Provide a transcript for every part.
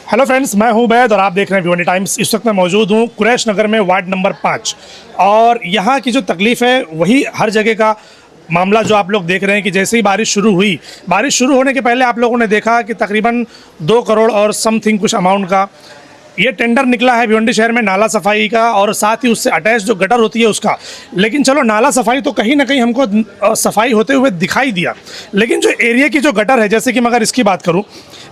Hello friends, मैं हूं बैद और आप देख रहे हैं भिवंडी टाइम्स। इस वक्त मैं मौजूद हूं कुरैश नगर में, वार्ड नंबर 5। और यहां की जो तकलीफ़ है वही हर जगह का मामला जो आप लोग देख रहे हैं कि जैसे ही बारिश शुरू हुई, बारिश शुरू होने के पहले आप लोगों ने देखा कि तकरीबन 2 करोड़ और समथिंग कुछ अमाउंट का ये टेंडर निकला है भिवंडी शहर में नाला सफाई का, और साथ ही उससे अटैच जो गटर होती है उसका। लेकिन चलो, नाला सफाई तो कहीं ना कहीं हमको सफाई होते हुए दिखाई दिया, लेकिन जो एरिया की जो गटर है, जैसे कि मैं अगर इसकी बात करूं,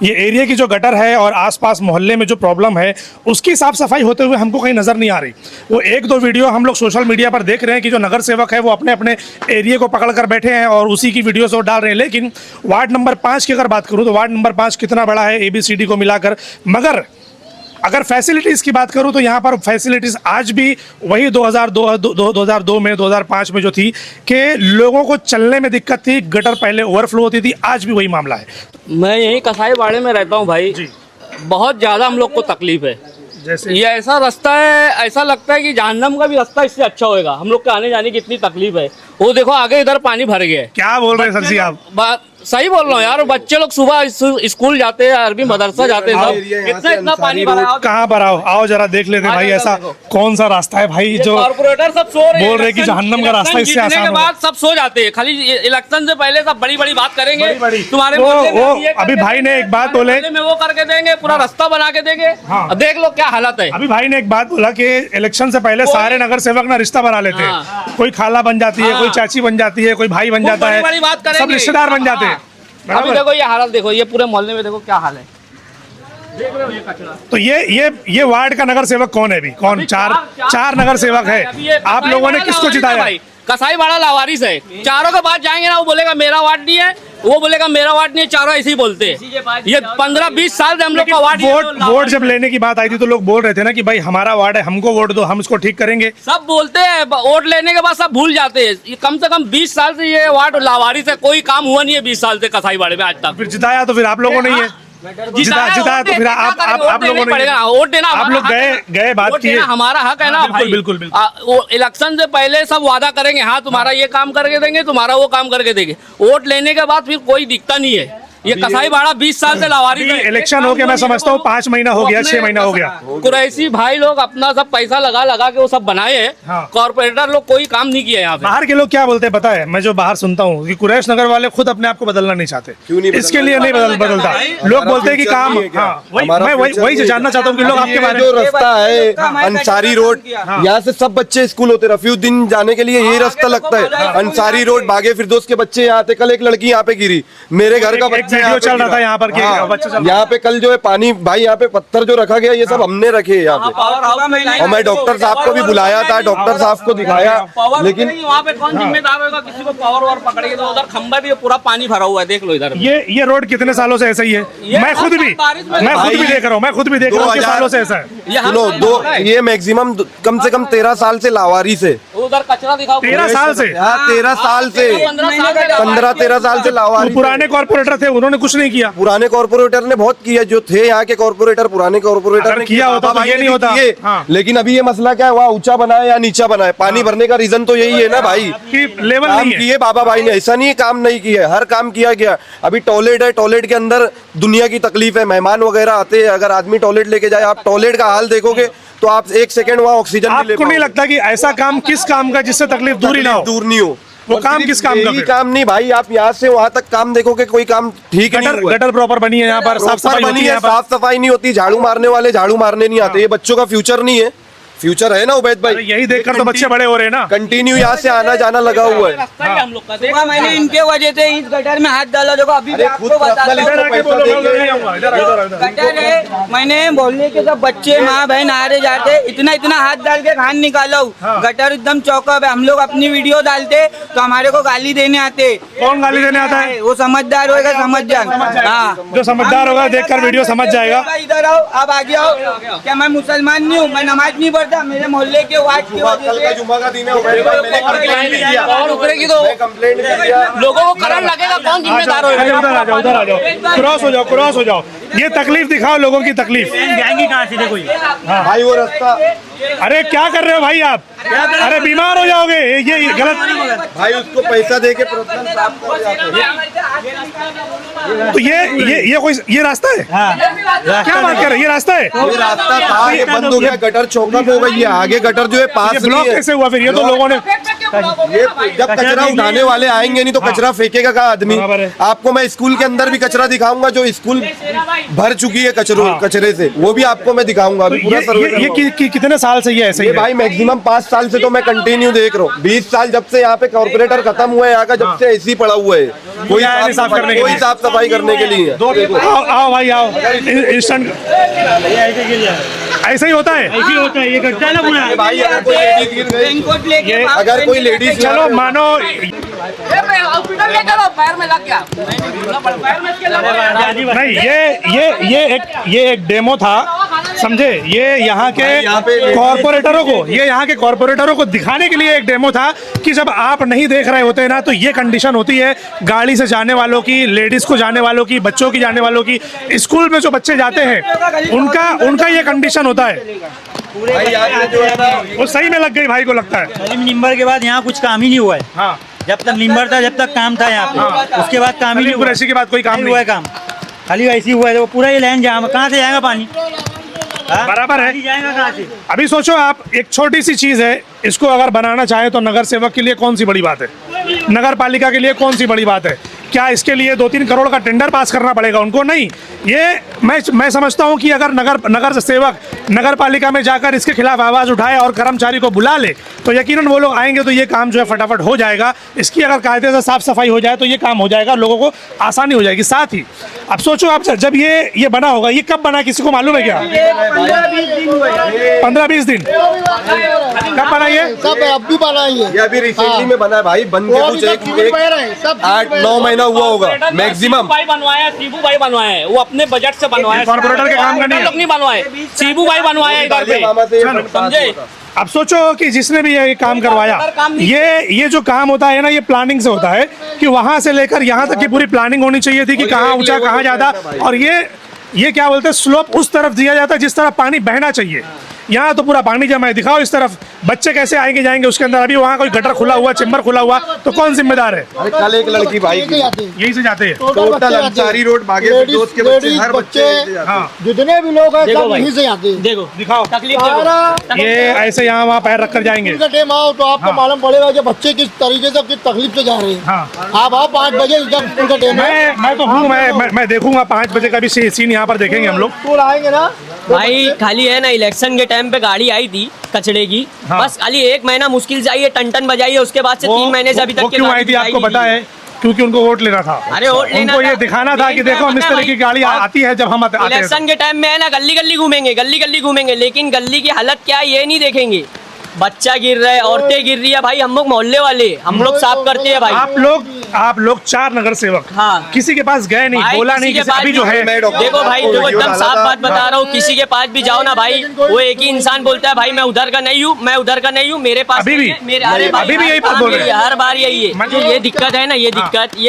ये एरिया की जो गटर है और आसपास मोहल्ले में जो प्रॉब्लम है उसकी साफ सफाई होते हुए हमको कहीं नज़र नहीं आ रही। वो 1-2 वीडियो हम लोग सोशल मीडिया पर देख रहे हैं कि जो नगर सेवक है वो अपने अपने एरिया को पकड़ कर बैठे हैं और उसी की वीडियोस और डाल रहे हैं। लेकिन वार्ड नंबर 5 की अगर बात करूँ तो वार्ड नंबर 5 कितना बड़ा है ABCD को मिलाकर, मगर अगर फैसिलिटीज़ की बात करूं तो यहाँ पर फैसिलिटीज़ आज भी वही 2002 में 2005 में जो थी कि लोगों को चलने में दिक्कत थी, गटर पहले ओवरफ्लो होती थी, आज भी वही मामला है। मैं यहीं कसाईबाड़े में रहता हूँ भाई जी। बहुत ज़्यादा हम लोग को तकलीफ है। जैसे ये ऐसा रास्ता है, ऐसा लगता है कि जहन्नम का भी रास्ता इससे अच्छा होएगा। हम लोग के आने जाने की इतनी तकलीफ है। वो देखो आगे इधर पानी भर गया है। क्या बोल रहे हैं सर जी आप? सही बोल रहा हूँ यार। बच्चे लोग सुबह स्कूल जाते हैं, अरबी मदरसा जाते हैं, सब इतना पानी भरा है। कहाँ पर आओ जरा देख लेते हैं भाई, ऐसा कौन सा रास्ता है भाई जो कॉर्पोरेटर सब सो रहे हैं, बोल रहे कि जहन्नम का रास्ता इससे आसान के बाद सब सो जाते हैं। खाली इलेक्शन से पहले सब बड़ी बड़ी बात करेंगे तुम्हारे वो अभी भाई ने एक बात बोले, में वो करके देंगे, पूरा रास्ता बना के देंगे। देख लो क्या हालत है। अभी भाई ने एक बात बोला कि इलेक्शन से पहले सारे नगर सेवक ना रिश्ता बना लेते हैं। कोई खाला बन जाती है, कोई चाची बन जाती है, कोई भाई बन जाता है, सब रिश्तेदार बन जाते हैं। अभी देखो ये हालत, देखो ये पूरे मोहल्ले में देखो क्या हाल है। देख रहे हो ये कचरा। तो ये वार्ड का नगर सेवक कौन है अभी? कौन? चार नगर सेवक है। आप लोगों ने किसको जिताया? कसाईबाड़ा लावारिस है। चारों के बाद जाएंगे ना, वो बोलेगा मेरा वार्ड नहीं है, वो बोलेगा मेरा वार्ड नहीं है। चारों ऐसे ही बोलते हैं। ये 15-20 साल से हम लोग का वार्ड। वोट जब लेने की बात आई थी तो लोग बोल रहे थे ना कि भाई हमारा वार्ड है, हमको वोट दो, हम इसको ठीक करेंगे। सब बोलते हैं, वोट लेने के बाद सब भूल जाते हैं। कम से कम 20 साल से ये वार्ड लावारिस है, कोई काम हुआ नहीं है 20 साल से कसाईबाड़े में आज तक। फिर जिताया तो फिर आप लोगों ने ही है। जिताया तो फिर आप लोगों ने वोट देना। आप लोग गए बात की, हमारा हक है ना भाई। बिल्कुल। वो इलेक्शन से पहले सब वादा करेंगे, हाँ तुम्हारा ये काम करके देंगे, तुम्हारा वो काम करके देंगे। वोट लेने के बाद फिर कोई दिखता नहीं है। ये कसाईबाड़ा 20 साल से लावारिस है। इलेक्शन हो गया, मैं समझता हूँ 5 महीना हो गया, 6 महीना हो गया। कुरैशी भाई लोग अपना सब पैसा लगा के वो सब बनाए हैं। कॉर्पोरेटर लोग कोई काम नहीं किया यहाँ पे। बाहर के लोग क्या बोलते हैं पता है? मैं जो बाहर सुनता हूँ कि कुरैश नगर वाले खुद अपने आप को बदलना नहीं चाहते। इसके लिए नहीं बदलता। लोग बोलते हैं कि काम, मैं वही जानना चाहता हूँ कि लोग आपके बारे में। जो रास्ता है अंसारी रोड, यहाँ से सब बच्चे स्कूल होते, रफीउद्दीन जाने के लिए यही रास्ता लगता है। अंसारी रोड, बागे फिरदौस के बच्चे यहाँ आते। कल एक लड़की यहाँ पे गिरी, मेरे घर का बच्चा चल रहा था यहाँ पर। यहाँ पे कल जो है पानी भाई, यहाँ पे पत्थर जो रखा गया ये सब हमने रखे यहाँ पे। और मैं डॉक्टर साहब को भी बुलाया था, डॉक्टर साहब को दिखाया, लेकिन वहाँ पे कौन जिम्मेदार होगा? किसी को पावर और पकड़ेगा तो उधर खंबा भी पूरा पानी भरा हुआ है। देख लो इधर। ये रोड कितने सालों से ऐसा ही है? मैं खुद भी देख रहा हूँ, सालों से ऐसा है। सुनो, ये मैक्सिमम कम से कम 13 साल से लावारिस है। उधर कचरा दिखाओ। 13 साल से? 13 साल से, 15-13 साल से लावारिस। पुराने कॉर्पोरेटर थे, उन्होंने कुछ नहीं किया। पुराने कॉर्पोरेटर ने बहुत किया, जो थे यहाँ के कॉर्पोरेटर, पुराने कॉर्पोरेटर ने किया होता तो ये नहीं होता। लेकिन अभी ये मसला क्या है, वहाँ ऊंचा बना है या नीचा बना है? पानी भरने का रीजन तो यही है ना भाई, लेवल काम किए बाबा भाई ने। ऐसा नहीं है काम नहीं किया, हर काम किया गया। अभी टॉयलेट है, टॉयलेट के अंदर दुनिया की तकलीफ है। मेहमान वगैरह आते हैं, अगर आदमी टॉयलेट लेके जाए, आप टॉयलेट का हाल देखोगे तो आप 1 सेकंड वहाँ ऑक्सीजन नहीं ले पाओगे। आपको नहीं लगता कि ऐसा काम किस काम का जिससे तकलीफ दूर नहीं हो? वो काम किस काम का? काम नहीं भाई, आप यहाँ से वहाँ तक काम देखोगे, कोई काम ठीक नहीं हुआ। गटर प्रॉपर बनी है यहाँ पर, साफ सफाई बनी है, साफ सफाई नहीं होती। झाड़ू मारने वाले झाड़ू मारने नहीं आते। ये बच्चों का फ्यूचर नहीं है। फ्यूचर है ना उबैद भाई? यही देखकर तो बच्चे बड़े हो रहे हैं ना। कंटिन्यू यहाँ से आना जाना लगा हुआ है। हम लोग का मैंने इनके वजह से इस गटर में हाथ डाला। देखो अभी आपको बताता हूँ, गटर है। मैंने बोलने के सब बच्चे माँ बहन आ रहे जाते, इतना हाथ डाल के खान निकालो। गटर एकदम चौकअप है। हम लोग अपनी वीडियो डालते तो हमारे को गाली देने आते। कौन गाली देने आता है? वो समझदार होगा, समझ जान। हाँ, जो समझदार होगा देखकर वीडियो समझ जाएगा। इधर आओ, आप आगे आओ। क्या मैं मुसलमान नहीं हूँ? मैं नमाज नहीं पढ़ता। मेरे मोहल्ले के वार्ड की वजह से जुम्मा का दिन है, मैंने कंप्लेंट भी किया। और उतरेगी तो कंप्लेंट भी किया। लोगों को करंट लगेगा, कौन जिम्मेदार होगा? उधर आ जाओ, क्रॉस हो जाओ। ये तकलीफ दिखाओ लोगों की तकलीफ। जाएंगी कहाँ से देखो ये। भाई वो रास्ता, अरे क्या कर रहे हो भाई आप? अरे बीमार हो जाओगे, ये गलत। भाई उसको पैसा दे के प्रॉब्लम साफ कर जाते हैं। तो ये कोई ये रास्ता है? क्या बात कर रहे हैं? ये रास्ता है? ये रास्ता था, ये बंद हो गया, गटर चौकअप हो गई है, आगे गटर जो है पास ये नहीं ब्लॉक है। कैसे हुआ फिर? ये तो लोगों ने ये जब कचरा उठाने वाले आएंगे नहीं तो कचरा फेंकेगा कहाँ आदमी? बराबर है। आपको मैं स्कूल के अंदर भी कचरा दिखाऊंगा, जो स्कूल भर चुकी है कचरे से, वो भी आपको मैं दिखाऊंगा। अभी पूरा सर्वे करवाऊंगा। कितने साल से ये ऐसे ही ये है? भाई मैक्सिमम 5 साल से तो मैं कंटिन्यू देख रहा हूँ। 20 साल जब से यहाँ पे कॉर्पोरेटर खत्म हुआ है, यहाँ का जब से ऐसे ही पड़ा हुआ है, कोई आया नहीं साफ करने के लिए। साफ सफाई करने के लिए। आओ भाई आओ, इंस्टेंट ऐसे ही होता है। ऐसे ही होता है, ये करता है ना पूरा। भाई अगर कोई लेडीज गिर गई, रेनकोट लेके ये अगर कोई लेडीज चलो मानो हॉस्पिटल ले चलो, पैर में लग गया, पैर में इसके लग गया। नहीं, ये एक डेमो था, समझे? ये यहाँ के कॉर्पोरेटरों को दिखाने के लिए एक डेमो था कि जब आप नहीं देख रहे होते ना तो ये कंडीशन होती है गाड़ी से जाने वालों की, लेडीज को जाने वालों की, बच्चों की जाने वालों की। स्कूल में जो बच्चे जाते हैं उनका ये कंडीशन होता है। भाई यहाँ पे जो है ना, वो सही में लग गई भाई को लगता है। निम्बर के बाद यहाँ कुछ काम ही नहीं हुआ है। हाँ, जब तक निम्बर था, जब तक काम था यहाँ पे, उसके बाद काम ही नहीं हुआ। ऐसी की बात कोई काम नहीं हुआ है काम, खाली ऐसे ही हुआ है। वो पूरा ये लाइन जाम, कहाँ से जाएगा पानी? हाँ? बराबर है। पानी जाएगा कहाँ से? अभी सोचो आप, एक छोटी सी चीज है, इसको अगर बनाना चाहे तो नगर सेवक के लिए कौन सी बड़ी बात है? नगर पालिका के लिए कौन सी बड़ी बात है? क्या इसके लिए 2-3 करोड़ का टेंडर पास करना पड़ेगा उनको? नहीं। ये मैं समझता हूँ कि अगर नगर सेवक नगर पालिका में जाकर इसके खिलाफ आवाज़ उठाए और कर्मचारी को बुला ले तो यकीनन वो लोग आएंगे तो ये काम जो है फटाफट हो जाएगा। इसकी अगर कायदे से साफ सफाई हो जाए तो ये काम हो जाएगा, लोगों को आसानी हो जाएगी। साथ ही अब सोचो आप, जब ये बना होगा, ये कब बना किसी को मालूम है क्या? 15-20 दिन। कब बना ये? सब अभी बना ही है। ये अभी रिसेंटली में बना है भाई, बन के कुछ एक 8-9 महीना हुआ होगा मैक्सिमम। भाई बनवाया, सीबू भाई बनवाया है, वो अपने बजट से बनवाया। कॉर्पोरेटर के काम का नहीं है। लोग नहीं बनवाए, सीबू भाई बनवाया इधर पे, समझे? अब सोचो कि जिसने भी ये काम करवाया, ये जो काम होता है ना, ये प्लानिंग से होता है कि वहां से लेकर यहाँ तक की पूरी प्लानिंग होनी चाहिए थी कि कहाँ ऊंचा कहाँ ज्यादा, और ये क्या बोलते हैं, स्लोप उस तरफ दिया जाता है जिस तरफ पानी बहना चाहिए। यहाँ तो पूरा पानी जमा है। दिखाओ इस तरफ बच्चे कैसे आएंगे जाएंगे उसके अंदर। अभी वहाँ कोई गटर खुला हुआ, चेम्बर खुला हुआ, तो कौन जिम्मेदार है? अरे कल एक लड़की भाई की यही से जाते हैं। टोटल अंसारी रोड बागे दोस्त के बच्चे, हर बच्चे हाँ, जितने भी लोग हैं सब यहीं से आते हैं। देखो दिखाओ तकलीफ देखो। ये ऐसे यहाँ वहाँ पैर रख कर जाएंगे। उनका टाइम आओ तो आपको मालूम पड़ेगा कि बच्चे किस तरीके से किस तकलीफ से जा रहे हैं। हाँ, आप आओ 5 बजे जब उनका टाइम है, मैं तो हूँ, मैं देखूंगा 5 बजे का भी सीन यहाँ पर देखेंगे हम लोग। स्कूल आएंगे ना तो भाई खाली है ना, इलेक्शन के टाइम पे गाड़ी आई थी कचड़े की, हाँ। बस खाली 1 महीना मुश्किल से आई है, टन बजाई है, उसके बाद से 3 महीने से अभी तक वो क्यों आई थी आपको पता है? क्योंकि उनको वोट लेना था। अरे वोट लेना उनको था। ये दिखाना था कि देखो हम इस तरह की गाड़ी आती है जब हम आते हैं। इलेक्शन के टाइम में है ना, गली गली घूमेंगे, लेकिन गली की हालत क्या है ये नहीं देखेंगे। बच्चा गिर रहा है, औरतें गिर रही है, भाई हम लोग मोहल्ले वाले, हम लोग साफ करते हैं भाई। आप लोग 4 नगर सेवक, हाँ। किसी के पास गए नहीं, भाई, बोला किसी नहीं के किसी, पास अभी भी- जो है देखो भाई, देखो एकदम साफ बात बता रहा हूँ, किसी के पास भी जाओ ना भाई, वो एक ही इंसान बोलता है भाई मैं उधर का नहीं हूँ, मेरे पास अभी नहीं भी? है, मेरे अरे भाई, अभी भी यही हर बार बोल रहे हैं। हर बार यही है। जो ये दिक्कत है ना, ये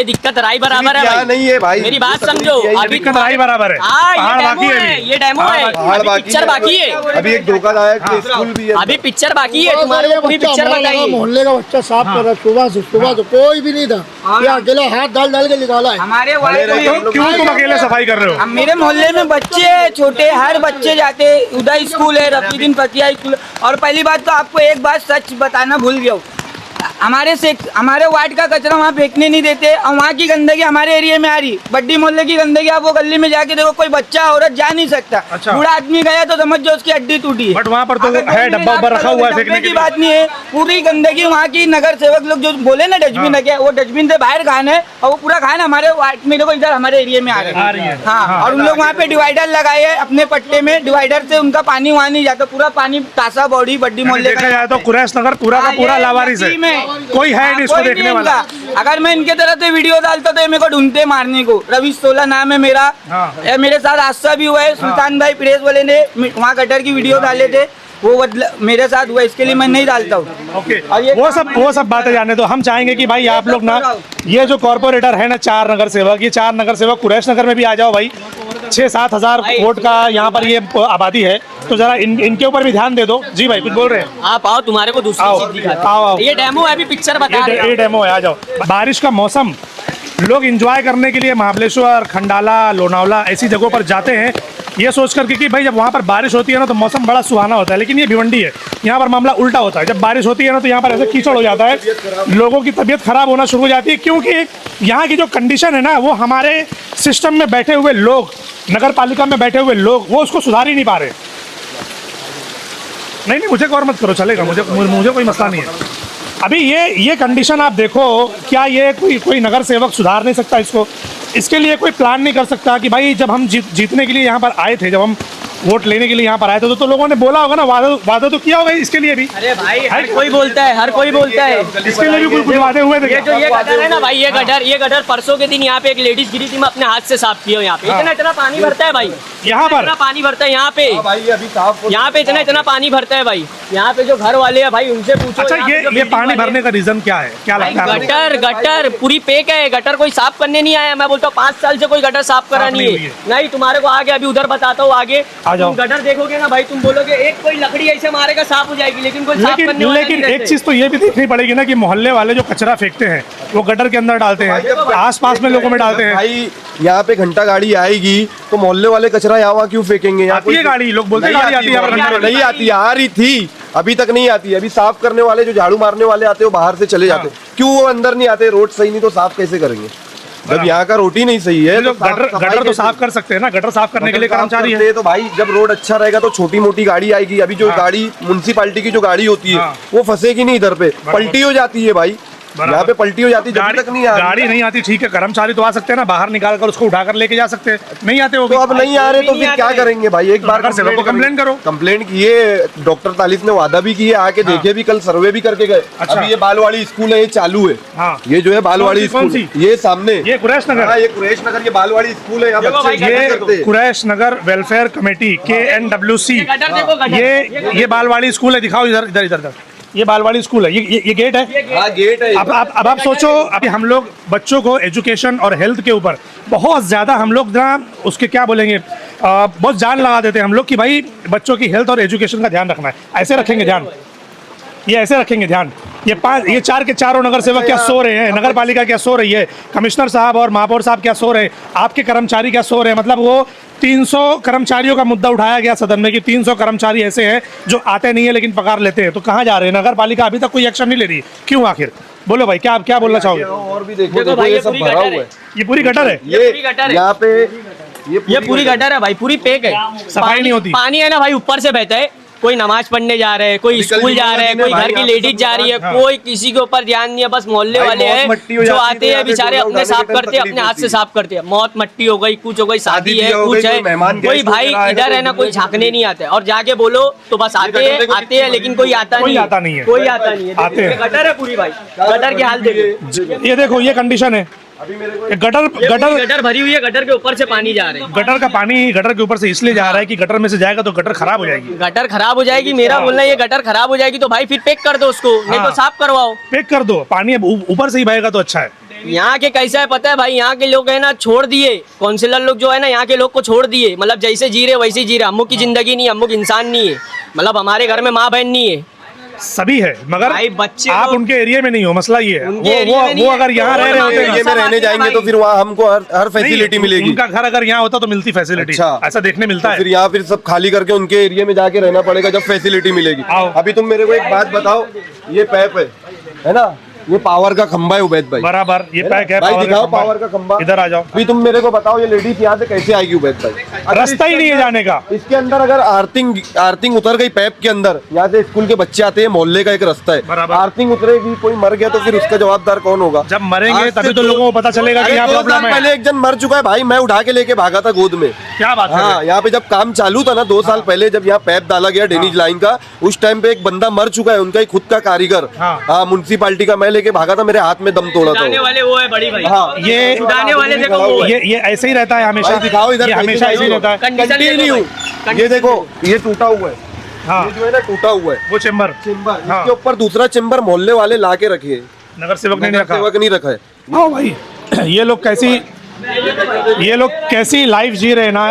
दिक्कत राय बराबर है क्या भाई। नहीं है भाई, मेरी बात समझो, अभी दिक्कत राय बराबर है। हाँ, पहाड़ ये बाकी डेमो है है, अभी। ये डेमो है, पहाड़ अभी पिक्चर बाकी है, अभी एक धोखादायक स्कूल भी है। अभी पिक्चर बाकी है, तुम्हारे को पूरी पिक्चर बताइए। मोहल्ले का बच्चा साफ कर रहा है सुबह से कोई भी नहीं था। ये अकेला हाथ डाल के निकाला है। हमारे वार्ड में क्यों तुम अकेले सफाई कर रहे हो? अब मेरे मोहल्ले में बच्चे हैं छोटे, हर बच्चे जाते, उदय स्कूल है, रफीदीन फतिया स्कूल। और पहली बात तो आपको एक बात सच बताना भूल गया हूँ, हमारे वार्ड का कचरा वहाँ फेंकने नहीं देते, और वहाँ की गंदगी हमारे एरिया में आ रही। बड्डी मोहल्ले की गंदगी आप वो गली में जाके देखो, कोई बच्चा औरत जा नहीं सकता। अच्छा। बूढ़ा आदमी गया तो समझ जाओ उसकी हड्डी टूटी है। बट वहाँ पर तो अगर है, डब्बा उब्बा रखा हुआ है डब्बे फेंकने के की लिए। बात नहीं है, पूरी गंदगी वहाँ की नगर सेवक लोग जो बोले ना डस्टबिन है, वो डस्टबिन से बाहर खाना है, और वो पूरा खाना हमारे वार्ड में देखो इधर हमारे एरिया में आ रहा है। हाँ, और उन लोग वहाँ पे डिवाइडर लगाए है अपने पट्टे में, डिवाइडर से उनका पानी वहाँ नहीं जाता, पूरा पानी तासा बॉडी बड्डी मोहल्ले देखा जाए तो कुरैश नगर पूरा का पूरा लावारिस है, कोई है नहीं इसको देखने वाला। अगर मैं इनके तरह से वीडियो डालता तो ये मेरे को ढूंढते मारने को। रवि 16 नाम है मेरा। ये मेरे साथ हादसा भी हुआ है, सुल्तान भाई प्रेस वाले ने वहाँ गटर की वीडियो डाले थे, वो मेरे साथ हुआ, इसके लिए मैं नहीं डालता हूँ। ओके, वो सब बातें जाने दो। हम चाहेंगे कि भाई आप लोग ना, ये जो कॉर्पोरेटर है ना 4 नगर सेवक, ये 4 नगर सेवक कुरैश नगर में भी आ जाओ भाई, 6-7 हज़ार वोट का यहाँ पर ये आबादी है, तो जरा इनके ऊपर भी ध्यान दे दो। जी भाई कुछ बोल रहे हैं? आप आओ, तुम्हारे को दूसरी आओ, चीज दिखाते आओ, आओ। हैं। ये डेमो है, अभी पिक्चर बता रहे हैं। ये डेमो है, आ जाओ। बारिश का मौसम, लोग एंजॉय करने के लिए महाबलेश्वर, खंडाला, लोनावला ऐसी जगहों पर जाते हैं ये सोच करके कि भाई जब वहाँ पर बारिश होती है ना तो मौसम बड़ा सुहाना होता है। लेकिन ये भिवंडी है, यहाँ पर मामला उल्टा होता है। जब बारिश होती है ना तो यहाँ पर ऐसे कीचड़ हो जाता है, लोगों की तबीयत खराब होना शुरू हो जाती है, क्योंकि यहाँ की जो कंडीशन है ना वो हमारे सिस्टम में बैठे हुए लोग, नगर पालिका में बैठे हुए लोग, वो उसको सुधार ही नहीं पा रहे। नहीं, मुझे गौर मत करो, चलेगा, मुझे कोई मसला नहीं है। अभी ये कंडीशन आप देखो, क्या ये कोई नगर सेवक सुधार नहीं सकता इसको? इसके लिए कोई प्लान नहीं कर सकता कि भाई जब हम जीतने के लिए यहाँ पर आए थे, जब हम वोट लेने के लिए यहाँ पर आए थे तो लोगों ने बोला होगा ना, वादा तो किया होगा इसके लिए भी। अरे भाई हर कोई बोलता है, हर कोई बोलता है। इसके लिए भी कुछ वादे हुए थे ये क्या? जो ये गटर है ना भाई, ये गटर परसों के दिन यहाँ पे एक लेडीज गिरी थी, मैं अपने हाथ से साफ किया हूँ। यहाँ पे इतना पानी भरता है भाई, यहाँ पर इतना पानी भरता है यहाँ पे, भाई अभी साफ यहाँ पे इतना पानी भरता है भाई। यहाँ पे जो घर वाले हैं भाई उनसे पूछो। अच्छा, यहाँ पे जो ये बिल्डिंग पानी वाले हैं, भरने का रीजन क्या है? क्या भाई लगता है आपको? गटर पूरी पेक है, गटर कोई साफ करने नहीं आया। मैं बोलता हूँ 5 साल से कोई गटर साफ करा नहीं नहीं हुई है। है। नहीं, तुम्हारे को आगे अभी उधर बताता हूँ, आगे आ जाओ। तुम गटर देखोगे ना भाई, तुम बोलोगे एक कोई लकड़ी ऐसे मारेगा साफ हो जाएगी, लेकिन कोई साफ करने वाला लेकिन नहीं एक रहते। चीज तो ये भी देखनी पड़ेगी ना कि मोहल्ले वाले जो कचरा फेंकते हैं वो गटर के अंदर डालते हैं, आस-पास में लोगों में डालते हैं। भाई यहाँ पे घंटा गाड़ी आएगी तो मोहल्ले वाले कचरा यहाँ क्यों फेंकेंगे? यहाँ आती है गाड़ी, लोग बोलते हैं नहीं गाड़ी आती है, यहाँ पर घंटा गाड़ी। नहीं आती, आ रही थी, अभी तक नहीं आती। अभी साफ करने वाले जो झाड़ू मारने वाले आते हैं वो बाहर से चले जाते हैं। क्यों वो अंदर नहीं आते? रोड सही नहीं तो साफ कैसे करेंगे? जब यहाँ का रोड ही नहीं सही है जो तो गटर तो साफ कर सकते हैं ना, गटर साफ करने के लिए कर्मचारी है। तो भाई जब रोड अच्छा रहेगा तो छोटी मोटी गाड़ी आएगी। अभी जो गाड़ी म्युनिसिपालिटी की जो गाड़ी होती है वो फंसेगी नहीं इधर पे, पलटी हो जाती है भाई। यहाँ पे पलटी हो जाती है, जब तक नहीं आ रही। गाड़ी नहीं आती, ठीक है, कर्मचारी तो आ सकते हैं ना, बाहर निकाल कर उसको उठाकर लेके जा सकते हैं। नहीं आते हो तो अब नहीं आ रहे तो फिर क्या करेंगे भाई? एक बार नगर सेवक को कंप्लेन करो। कंप्लेन किए, डॉक्टर तालिस ने वादा भी किए, आके देखे भी, कल सर्वे भी करके गए। अच्छा। अभी ये बालवाड़ी स्कूल है, ये चालू है। हाँ। ये जो है बालवाड़ी कौन स्कूल, सी? ये सामने, ये कुरैश नगर। हाँ, ये कुरैश नगर, ये बालवाड़ी स्कूल है। यहाँ देखो बच्चे भाई, ये करते ये हैं। कुरैश नगर वेलफेयर कमेटी KNWC, गटर देखो, गटर। ये बालवाड़ी स्कूल है। दिखाओ इधर इधर इधर। ये बालवाड़ी स्कूल है, ये गेट है। हाँ, गेट है। अब आप सोचो, अभी हम लोग बच्चों को एजुकेशन और हेल्थ के ऊपर बहुत ज़्यादा हम लोग ना उसके क्या बोलेंगे, बहुत जान लगा देते हैं हम लोग कि भाई बच्चों की हेल्थ और एजुकेशन का ध्यान रखना है। ऐसे रखेंगे ध्यान, ये ऐसे रखेंगे ध्यान। ये 4 के चारों नगर सेवक क्या सो रहे हैं, नगर पालिका क्या सो रही है, कमिश्नर साहब और महापौर साहब क्या सो रहे हैं, आपके कर्मचारी क्या सो रहे हैं। मतलब वो 300 कर्मचारियों का मुद्दा उठाया गया सदन में कि 300 कर्मचारी ऐसे हैं जो आते नहीं है लेकिन पगार लेते हैं। तो कहाँ जा रहे हैं? नगर पालिका अभी तक कोई एक्शन नहीं ले रही, क्यों आखिर? बोलो भाई, क्या बोलना चाहोगे? और भी देखो, देखो भाई, ये ये सब पूरी भरा गटर हुआ है। है। ये पूरी गटर है। ये पूरी गटर है। यहाँ पे ये पूरी गटर है भाई, पूरी पेक है, सफाई नहीं होती। पानी है ना भाई ऊपर से बहता है। कोई नमाज पढ़ने जा रहे हैं, कोई निकल स्कूल भी जा रहे हैं, नहीं कोई भाई, घर की यहाँ पे लेडीज सब जा रही है, हाँ। कोई किसी के ऊपर ध्यान नहीं है। बस मोहल्ले भाई, वाले मौत हैं मट्टी हो जो जाती है, आते हैं यहाँ पे बेचारे गोला अपने उठाने साफ के करते हैं, तकलीफ अपने हाथ से होती है। साफ करते हैं। मौत मट्टी हो गई, कुछ हो गई, शादी शादी है, हो गई, कुछ है, कोई मेहमान कोई गेस्ट भाई वगैरह आएगा इधर है ना, तो कोई झांकने नहीं आता है। और जाके बोलो तो बस आते हैं लेकिन कोई आता कोई नहीं आता नहीं है। कोई आता नहीं है। आते हैं। गटर है पूरी भाई, गटर की हाल देखो। ये देखो, ये कंडीशन है। ये गटर भरी हुई है, गटर के ऊपर से पानी जा रहे हैं। गटर का पानी गटर के ऊपर से इसलिए जा रहा है कि गटर में से जाएगा तो गटर खराब हो जाएगी। गटर खराब हो जाएगी, मेरा बोलना है ये गटर खराब हो जाएगी तो भाई फिर पैक कर दो उसको, नहीं तो साफ करवाओ। पैक कर दो, पानी अब ऊपर से ही बहेगा तो अच्छा है। यहाँ के कैसा है पता है भाई, यहाँ के लोग है ना छोड़ दिए, काउंसिलर लोग जो है ना यहाँ के लोग को छोड़ दिए। मतलब जैसे जी रहे वैसे जी रहे। हम लोग की जिंदगी नहीं, हम लोग इंसान नहीं है। मतलब हमारे घर में माँ बहन नहीं है, सभी है, मगर भाई बच्चे आप लोग- उनके एरिया में नहीं हो। मसला ये है, उनके एरिया में नहीं वो है। अगर यहाँ तो रह रहे हमारे होते एरिया में रहने जाएंगे तो फिर वहाँ हमको हर फैसिलिटी मिलेगी। उनका घर अगर यहाँ होता तो मिलती फैसिलिटी। अच्छा। ऐसा देखने मिलता फिर है। यहाँ फिर सब खाली करके उनके एरिया में जाके रहना पड़ेगा जब फैसिलिटी मिलेगी। आओ। अभी तुम मेरे को एक बात बताओ, ये पैप है ना, ये पावर का खंबा है उबैद भाई। बराबर, ये पैक है। भाई पावर दिखाओ खंबा। पावर का खंबा। इधर आ जाओ। अभी तुम मेरे को बताओ ये लेडीज यहाँ से कैसे आएगी उबैद भाई? अगर रास्ता ही नहीं है जाने का। इसके अंदर अगर आर्थिंग उतर गई पैप के अंदर, यहाँ से स्कूल के बच्चे आते हैं, मोहल्ले का एक रास्ता है, बराबर। आर्थिंग उतरेगी, कोई मर गया तो फिर उसका जवाबदार कौन होगा? जब मरेंगे आज तभी से तो लोगों को पता चलेगा कि अरे यहाँ 2 साल प्रॉब्लम है। पहले एक जन मर चुका है भाई, मैं उठा के लेके भागा था गोद में। क्या बात है? हाँ, यहाँ पे जब काम चालू था ना 2 साल पहले, जब यहाँ पैप डाला गया ड्रेनेज लाइन का, उस टाइम पे एक बंदा मर चुका है, उनका ही खुद का कारीगर। हाँ। हाँ, म्युनिसिपालिटी का, मैं लेके भागा था, मेरे हाथ में दम तोड़ा था छुड़ाने वो। वाले वो है बड़ी भाई। हाँ, ये छुड़ाने वाले देखो वो है। ये ऐसे ही रहता है हमेशा। भाई दिखाओ इधर, ये हमेशा ऐसे ही रहता है। कंडीशन देखो कंटिन्यू। भाई। ये देखो, ये टूटा हुआ है, हाँ, ये जो है ना टूटा हुआ है वो चेम्बर चेम्बर, हाँ। इसके ऊपर दूसरा चेम्बर मोहल्ले वाले ला के रखे हैं, नगर सेवक ने नहीं रखा। सेवक नहीं रखा है। हाँ भाई, ये लोग कैसी ये लोग कैसी लाइफ जी रहे हैं ना,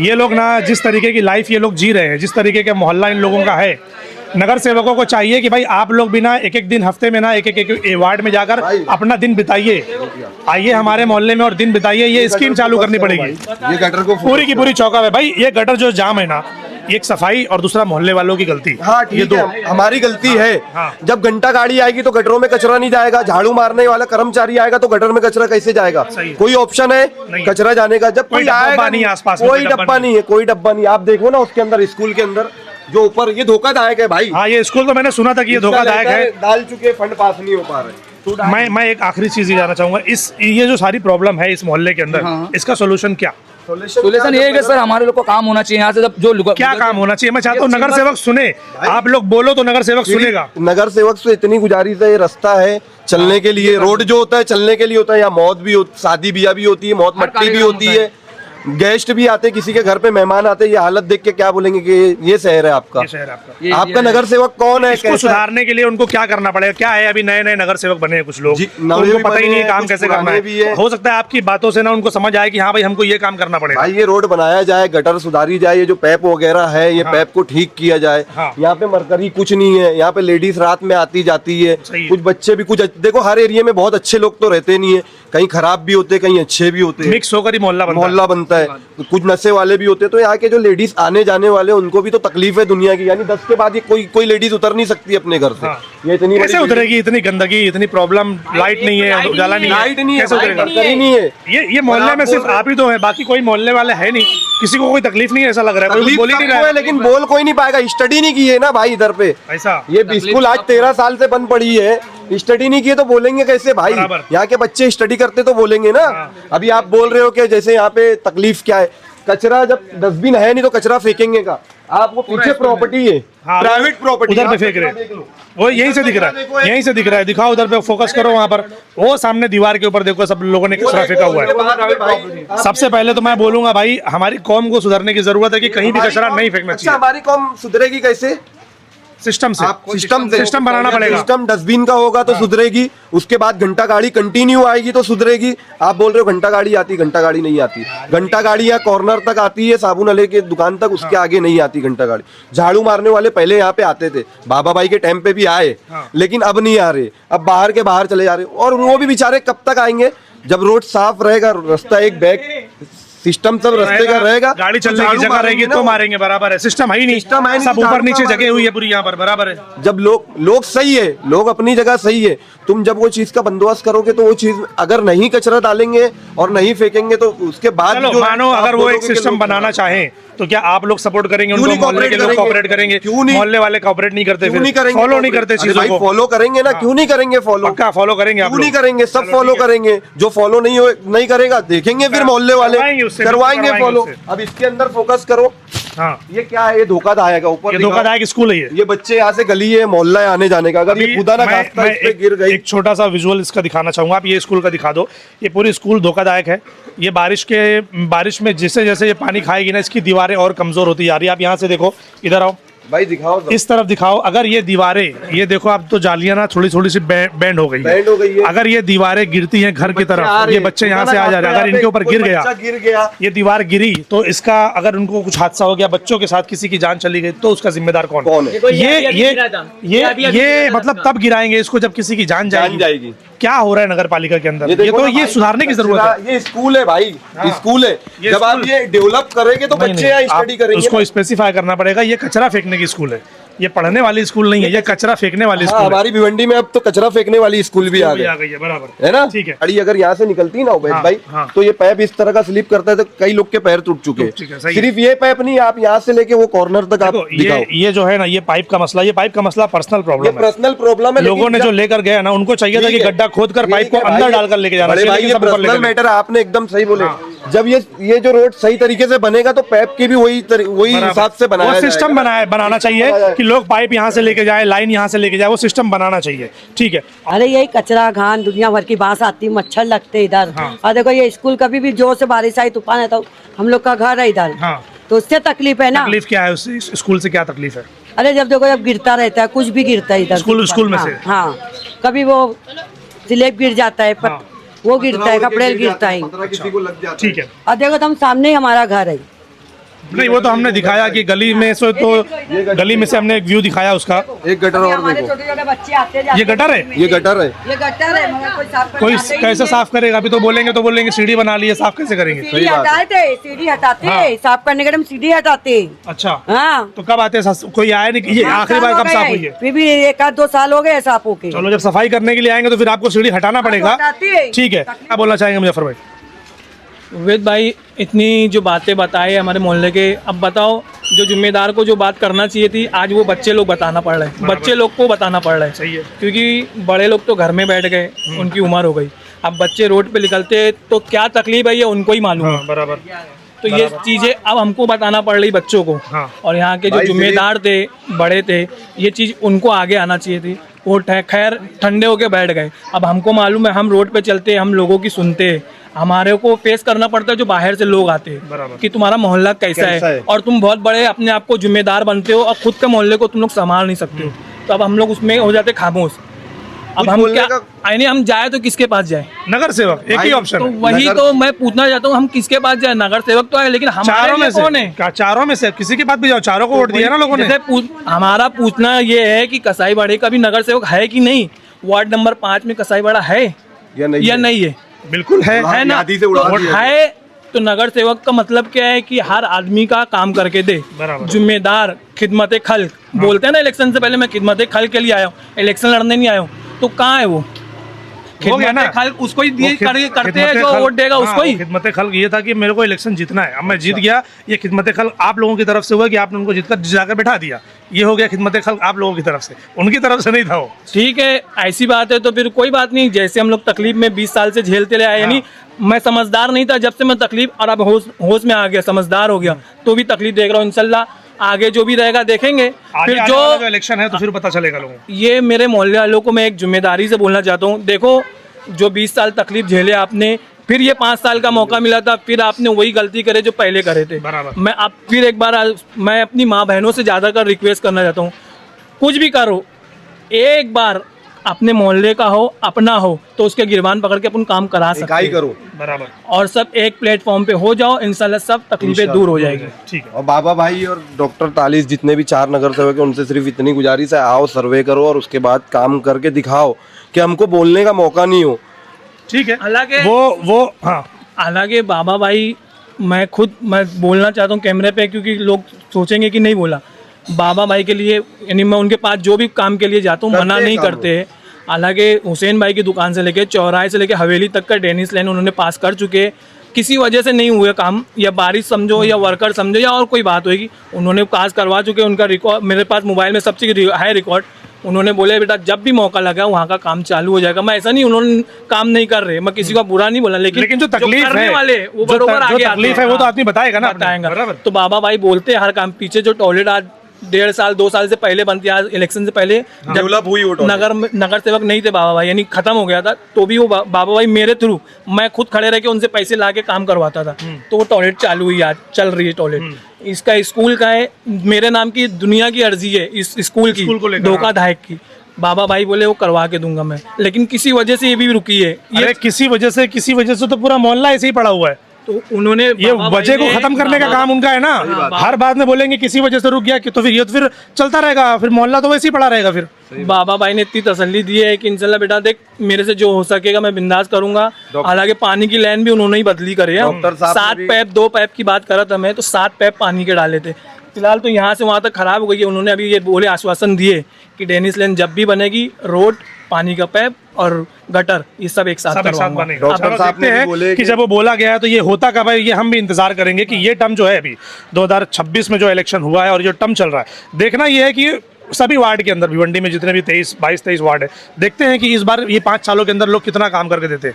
ये लोग ना जिस तरीके की लाइफ ये लोग जी रहे हैं, जिस तरीके का मोहल्ला इन लोगों का है, नगर सेवकों को चाहिए कि भाई आप लोग भी ना एक एक दिन हफ्ते में ना एक वार्ड में जाकर अपना दिन बिताइए, आइए हमारे मोहल्ले में और दिन बिताइए। ये स्कीम चालू करनी पड़ेगी। ये गटर को पूरी की पूरी चौका है भाई। ये गटर जो जाम है ना, एक सफाई और दूसरा मोहल्ले वालों की गलती। हाँ ये ठीक है, हमारी गलती है। हाँ। जब घंटा गाड़ी आएगी तो गटरों में कचरा नहीं जाएगा, झाड़ू मारने वाला कर्मचारी आएगा तो गटर में कचरा कैसे जाएगा? सही है। कोई ऑप्शन है नहीं। कचरा जाने का? जब कोई कोई डब्बा आएगा नहीं है आसपास में, कोई डब्बा नहीं है, कोई डब्बा नहीं। आप देखो ना उसके अंदर, स्कूल के अंदर जो ऊपर, ये धोखादायक है भाई। हाँ, ये स्कूल तो मैंने सुना था कि ये धोखादायक है। डाल चुके, फंड पास नहीं हो पा रहे। मैं एक आखिरी चीज ये जानना चाहूंगा, ये जो सारी प्रॉब्लम है इस मोहल्ले के अंदर, इसका सोल्यूशन क्या? सोल्यूशन ये है कि सर हमारे लोग को काम होना चाहिए यहाँ से। जब जो क्या काम होना चाहिए? मैं चाहता हूँ नगर सेवक सुने, आप लोग बोलो तो नगर सेवक सुनेगा। नगर सेवक से इतनी गुजारिश है, ये रास्ता है चलने के लिए, रोड जो होता है चलने के लिए होता है। यहाँ मौत भी होती, शादी ब्याह भी होती है, मौत मट्टी भी होती है, गेस्ट भी आते, किसी के घर पे मेहमान आते, ये हालत देख के क्या बोलेंगे कि ये शहर है आपका? ये शहर आपका। आपका नगर सेवक कौन है? इसको सुधारने के लिए उनको क्या करना पड़ेगा? क्या है, अभी नए नए नगर सेवक बने हैं कुछ लोग, जी, तो नवे उनको भी पता ही बने नहीं है हैं, काम कुछ कैसे करना पुराने भी है। हैं। हो सकता है आपकी बातों से ना उनको समझ आए कि हाँ भाई हमको ये काम करना पड़ेगा। भाई ये रोड बनाया जाए, गटर सुधारी जाए, ये जो पैप वगैरह है ये पैप को ठीक किया जाए। हाँ। यहाँ पे मरकरी कुछ नहीं है, यहाँ पे लेडीज रात में आती जाती है, सही है। कुछ बच्चे भी, कुछ देखो हर एरिया में बहुत अच्छे लोग तो रहते नहीं है, कहीं खराब भी होते, कहीं अच्छे भी होते, मिक्स होकर ही मोहल्ला बनता है। मोहल्ला बनता है, कुछ नशे वाले भी होते। तो यहाँ के जो लेडीज आने जाने वाले उनको भी तो तकलीफ है दुनिया की, यानी 10 के बाद ये कोई लेडीज उतर नहीं सकती अपने घर से। हाँ। ये इतनी कैसे उतरेगी? इतनी गंदगी, इतनी प्रॉब्लम, लाइट नहीं है, उजाला नहीं है, लाइट नहीं है, कैसे उतरेगा? मरकरी नहीं है। ये मोहल्ले में सिर्फ आप ही तो है, बाकी कोई मोहल्ले वाले है नहीं, किसी को कोई तकलीफ नहीं है ऐसा लग रहा है, कोई तकलीफ बोल ही नहीं रहा सबको है, है। लेकिन बोल कोई नहीं पाएगा। स्टडी नहीं की है ना भाई इधर पे। ऐसा ये स्कूल आज 13 साल से बंद पड़ी है, स्टडी नहीं किए तो बोलेंगे कैसे भाई? बराबर। यहाँ के बच्चे स्टडी करते तो बोलेंगे ना। अभी आप बोल रहे हो कि जैसे यहाँ पे तकलीफ क्या है, कचरा जब डस्टबिन है नहीं तो कचरा फेंकेंगे का? आप वो पीछे प्रॉपर्टी है, हाँ, प्राइवेट प्रॉपर्टी, उधर पे फेंक रहे हैं। वो यहीं से दिख रहा है, यहीं से दिख रहा है। दिखाओ उधर पे, फोकस करो वहां पर, वो सामने दीवार के ऊपर देखो, सब लोगों ने कचरा फेंका हुआ है। सबसे पहले तो मैं बोलूंगा भाई, हमारी कौम को सुधरने की जरूरत है कि कहीं भी कचरा नहीं फेंकना अच्छा, चाहिए। हमारी कौम सुधरेगी कैसे? सिस्टम से, सिस्टम बनाना पड़ेगा। सिस्टम डस्टबिन का होगा तो सुधरेगी, उसके बाद घंटा गाड़ी कंटिन्यू आएगी तो सुधरेगी। आप बोल रहे हो घंटा गाड़ी आती, घंटा गाड़ी नहीं आती। घंटा गाड़ी या कॉर्नर तक आती है, साबुन वाले के दुकान तक, उसके आगे नहीं आती घंटा गाड़ी। झाड़ू मारने वाले पहले यहाँ पे आते थे, बाबा भाई के टाइम पे भी आए, लेकिन अब नहीं आ रहे, अब बाहर के बाहर चले जा रहे। और वो भी बेचारे कब तक आएंगे जब रोड साफ रहेगा, रास्ता एक बैग सिस्टम सब रास्ते का रहेगा, गाड़ी चलने की जगह रहेगी तो मारेंगे, बराबर है। सिस्टम है ही नहीं, सिस्टम है नहीं, सब ऊपर झाड़ू नीचे मारेंगे। जगह हुई है पूरी यहाँ पर, बराबर है। जब लोग सही है, लोग अपनी जगह सही है, तुम जब वो चीज का बंदोबस्त करोगे तो वो चीज अगर नहीं कचरा डालेंगे और नहीं फेंकेंगे तो उसके बाद चलो जो मानो आप अगर वो बोलोगे एक कि सिस्टम लोग- बनाना चाहें तो क्या आप लोग सपोर्ट करेंगे क्यों उनको? नहीं मोहल्ले के लोग cooperate कॉपरेट करेंगे? क्यों नहीं? मोहल्ले वाले कॉपरेट नहीं करते, क्यों नहीं फिर करेंगे? फॉलो नहीं करते अरे चीजों भाई को। फॉलो करेंगे ना, क्यों नहीं करेंगे फॉलो? पक्का फॉलो करेंगे आप क्यों लोग? नहीं करेंगे? सब चलो, फॉलो ठीक है। करेंगे। जो फॉलो नहीं करेगा देखेंगे फिर मोहल्ले वाले करवाएंगे उससे, करवाएंगे करवाएंगे फॉलो। उससे। अब इसके अंदर फोकस करो। हाँ, ये क्या है? ये धोखादायक है। ऊपर ये दिखाओ। धोखादायक स्कूल है ये। ये बच्चे यहाँ से गली है, मोहल्ला है आने जाने का, अगर ये अभी खुदा ना मैं खास्ता इस पे एक- गिर गई। एक छोटा सा विजुअल इसका दिखाना चाहूंगा। आप ये स्कूल का दिखा दो। ये पूरी स्कूल धोखादायक है। ये बारिश में जैसे जैसे ये पानी खाएगी ना, इसकी दीवारें और कमजोर होती जा रही है। आप यहाँ से देखो, इधर आओ, भाई दिखाओ सब। इस तरफ दिखाओ। अगर ये दीवारें, ये देखो आप, तो जालियां ना थोड़ी थोड़ी सी बैंड हो गई बैंड हो गई है। अगर ये दीवारें गिरती हैं घर की बच्चे आ तरफ, रहे ये हैं, बच्चे यहाँ खुदा से ना आ जा रहे हैं, खास्ता अगर इनके ऊपर कोई गिर गया, बच्चा गिर गया, ये दीवार गिरी तो इसका, अगर उनको कुछ हादसा हो गया, बच्चों के साथ किसी की जान चली गई, तो उसका जिम्मेदार कौन कौन है? ये मतलब तब गिराएंगे इसको जब किसी की जान जान जाएगी। जाएगी। क्या हो रहा है नगर पालिका के अंदर? ये देखो तो ना ये भाई, सुधारने की जरूरत है। ये स्कूल है भाई, स्कूल है। ये जब आप स्कूल- ये डेवलप करेंगे तो नहीं, बच्चे नहीं, यहाँ आप स्टडी करेंगे उसको ना। स्पेसिफाई करना पड़ेगा। ये कचरा फेंकने की स्कूल है, ये पढ़ने वाली स्कूल नहीं है, ये कचरा फेंकने वाली हाँ, स्कूल है। हमारी भिवंडी में अब तो कचरा फेंकने वाली स्कूल भी आ ये गई आ गई है, बराबर है ना। ठीक है। गाड़ी अगर यहाँ से निकलती ना उबैद हाँ, भाई, हाँ। तो ये पैप इस तरह का स्लिप करता है तो कई लोग के पैर टूट चुके टूट चुके हैं, सही है। सिर्फ ये पैप नहीं, आप यहाँ से लेके वो कॉर्नर तक आप देखो, दिखाओ। ये जो है ना, ये पाइप का मसला, ये पाइप का मसला पर्सनल ये प्रॉब्लम है। पर्सनल प्रॉब्लम है। लोगों ने जो लेकर गए ना, उनको चाहिए था कि गड्ढा खोदकर पाइप को अंदर डालकर लेके जाना बड़े चाहिए, भाई लेकिन ये सब ऊपर पर्सनल लेकर गए। मैटर आपने एकदम सही बोले। जब ये जो रोड सही तरीके से बनेगा तो पैप की भी वही हिसाब से बनाया वो सिस्टम जाएगा। बनाना चाहिए कि लोग पाइप यहाँ से लेके जाए, लाइन यहाँ से लेके जाए, वो सिस्टम बनाना चाहिए। ठीक है। अरे यही कचरा घान दुनिया भर की बांस आती, मच्छर लगते इधर। हाँ। और देखो ये स्कूल कभी भी जोर से बारिश आई, तूफान है, तो हम लोग का घर है इधर, हाँ। तो उससे तकलीफ है ना। तकलीफ क्या है उस स्कूल से? क्या तकलीफ है? अरे जब देखो, जब गिरता रहता है, कुछ भी गिरता है इधर स्कूल में हाँ, से? हाँ, कभी वो स्लेब गिर जाता है, हाँ। वो गिरता है, कपड़े गिरता है। किसी को लग जाता ठीक है, और देखो तुम सामने ही हमारा घर है। नहीं वो तो हमने दिखाया कि गली में से, तो गली में से हमने एक व्यू दिखाया उसका। एक गटर और हमारे देखो, छोटे छोटे बच्चे आते जाते ये गटर है? ये गटर है। ये गटर है, मगर कोई साफ करने कोई आता ही कैसे नहीं है। साफ करेगा? अभी तो बोलेंगे सीढ़ी बना ली है, साफ कैसे करेंगे? सीढ़ी हटाए थे, सीढ़ी हटाते हाँ। साफ करने के टाइम सीढ़ी हटाते। अच्छा, हाँ, तो कब आते हैं? कोई आया नहीं? ये आखिरी बार कब साफ हुई है? फिर भी 1-2 साल हो गए साफ होके। चलो जब सफाई करने के लिए आएंगे तो फिर आपको सीढ़ी हटाना पड़ेगा। हटाते हैं। ठीक है, क्या बोलना चाहेंगे मुजफ्फर भाई? वेद भाई, इतनी जो बातें बताए हमारे मोहल्ले के, अब बताओ जो जिम्मेदार को जो बात करना चाहिए थी आज वो बच्चे लोग बताना पड़ रहा है, बच्चे लोग को बताना पड़ रहा है। सही है। क्योंकि बड़े लोग तो घर में बैठ गए, उनकी उम्र हो गई, अब बच्चे रोड पे निकलते तो क्या तकलीफ है ये उनको ही मालूम है। बराबर। तो ये चीज़ें अब हमको बताना पड़ रही बच्चों को, हाँ। और यहाँ के जो भाई जिम्मेदार थे, बड़े थे, ये चीज़ उनको आगे आना चाहिए थी। वो खैर ठंडे होके बैठ गए। अब हमको मालूम है, हम रोड पे चलते हैं, हम लोगों की सुनते हैं, हमारे को फेस करना पड़ता है जो बाहर से लोग आते हैं कि तुम्हारा मोहल्ला कैसा है, और तुम बहुत बड़े अपने आप को जिम्मेदार बनते हो और खुद के मोहल्ले को तुम लोग संभाल नहीं सकते हो। तो अब हम लोग उसमें हो जाते खामोश। अब हम क्या हम जाए तो किसके पास जाए? नगर सेवक एक ही ऑप्शन तो है। वही तो मैं पूछना चाहता हूँ, हम किसके पास जाए? नगर सेवक तो है, लेकिन हमारे चारों में लिए से कौन है? क्या चारों में से किसी के पास भी जाओ, चारों को वोट दिया ना लोगों ने। जैसे हमारा पूछना ये है कि कसाईबाड़ी का भी नगर सेवक है कि नहीं? वार्ड नंबर 5 में कसाईबाड़ा है या नहीं है? बिल्कुल है ना? आधी से उड़ा तो दिया है तो नगर सेवक का मतलब क्या है कि हर आदमी का काम करके दे, बराबर। जिम्मेदार, खिदमत खल्क बोलते हैं ना, इलेक्शन से पहले मैं खिदमत खल्क के लिए आया हूँ, इलेक्शन लड़ने नहीं आया हूँ। तो कहाँ है वो हो गया ना? खिदमत खल्क? उसको ही वो करते हैं जो वोट देगा उसको ही। खिदमत खल्क ये था कि मेरे को इलेक्शन जीतना है, अब मैं जीत गया। ये खिदमत खल्क आप लोगों की तरफ से हुआ कि आपने उनको जीतकर जाकर बैठा दिया, ये हो गया खिदमत खल्क आप लोगों की तरफ से, उनकी तरफ से नहीं था वो। ठीक है, ऐसी बात है तो फिर कोई बात नहीं। जैसे हम लोग तकलीफ में 20 साल से झेलते रहे, यानी मैं समझदार नहीं था जब से मैं तकलीफ, और अब होश में आ गया, समझदार हो गया, तो भी तकलीफ देख रहा हूँ। इंशाल्लाह आगे जो भी रहेगा देखेंगे। फिर जो इलेक्शन है तो फिर पता चलेगा लोगों को। ये मेरे मोहल्ले वालों को मैं एक जिम्मेदारी से बोलना चाहता हूँ, देखो जो 20 साल तकलीफ झेले आपने, फिर ये 5 साल का मौका मिला था, फिर आपने वही गलती करे जो पहले करे थे। बराबर। मैं अब फिर एक बार मैं अपनी माँ बहनों से ज़्यादा कर रिक्वेस्ट करना चाहता हूँ, कुछ भी करो, एक बार अपने मोहल्ले का हो, अपना हो, तो उसके गिरबान पकड़ के अपन काम करा सकते इकाई हैं। करो। बराबर। और सब एक प्लेटफॉर्म पे हो जाओ, इंशाल्लाह सब तकलीफें दूर हो जाएगी। ठीक है। और बाबा भाई और डॉक्टर तालिस जितने भी 4 नगर सेवक हैं, उनसे सिर्फ इतनी गुजारिश है, आओ सर्वे करो और उसके बाद काम करके दिखाओ कि हमको बोलने का मौका नहीं हो। ठीक है। हालांकि वो हाँ, हालांकि बाबा भाई मैं बोलना चाहता हूँ कैमरे पे, क्योंकि लोग सोचेंगे कि नहीं बोला। बाबा भाई के लिए, यानी मैं उनके पास जो भी काम के लिए जाता हूँ मना नहीं करते। हालांकि हुसैन भाई की दुकान से लेके चौराहे से लेके हवेली तक का ड्रेनेज लाइन उन्होंने पास कर चुके, किसी वजह से नहीं हुए काम, या बारिश समझो या वर्कर समझो या और कोई बात होगी, उन्होंने पास करवा चुके। उनका रिकॉर्ड मेरे पास मोबाइल में सब चीज़ है, रिकॉर्ड। उन्होंने बोले बेटा जब भी मौका लगा वहाँ का काम चालू हो जाएगा। मैं ऐसा नहीं उन्होंने काम नहीं कर रहे, मैं किसी का बुरा नहीं बोला, लेकिन जो तकलीफ करने है, वाले वो बरोबर आगे आते तकलीफ हैं। है वो तो आदमी बताएगा ना, बताएंगा। बराबर। तो बाबा भाई बोलते हैं हर काम। पीछे जो टॉयलेट आज 1.5 साल 2 साल से पहले बनती, आज इलेक्शन से पहले डेवलप हुई वो टॉयलेट। नगर सेवक नहीं थे बाबा भाई, यानी खत्म हो गया था, तो भी वो बाबा भाई मेरे थ्रू, मैं खुद खड़े रह के उनसे पैसे ला के काम करवाता था, तो वो टॉयलेट चालू हुई, आज चल रही है टॉयलेट। इसका स्कूल का है, मेरे नाम की दुनिया की अर्जी है इस स्कूल की, धोखा धायक की। बाबा भाई बोले वो करवा के दूंगा मैं, लेकिन किसी वजह से ये भी रुकी है। ये किसी वजह से तो पूरा मोहल्ला ऐसे ही पड़ा हुआ है। तो उन्होंने ये वजह को खत्म करने का काम उनका है ना। हर बात में बोलेंगे किसी वजह से रुक गया कि, तो फिर ये तो फिर चलता रहेगा, फिर मोहल्ला तो वैसे ही पड़ा रहेगा। फिर बाबा भाई ने इतनी तसल्ली दी है कि इंशाल्लाह बेटा देख मेरे से जो हो सकेगा मैं बिंदास करूंगा। हालांकि पानी की लाइन भी उन्होंने ही बदली करे है। 7 पैप 2 पैप की बात करा था मैं, तो 7 पैप पानी के डाले थे। फिलहाल तो यहाँ से वहाँ तक खराब हो गई है। उन्होंने अभी ये बोले, आश्वासन दिए कि ड्रेनेज लाइन जब भी बनेगी, रोड, पानी का पैप और गटर, ये सब एक साथ करवाऊंगा। डॉक्टर साहब ने बोले कि जब वो बोला गया है तो ये होता कब है, ये हम भी इंतजार करेंगे कि ये टर्म जो है अभी 2026 में जो इलेक्शन हुआ है और जो टर्म चल रहा है, देखना ये है कि सभी वार्ड के अंदर, भिवंडी में जितने भी 22-23 वार्ड है, देखते हैं कि इस बार ये 5 सालों के अंदर लोग कितना काम करके देते हैं।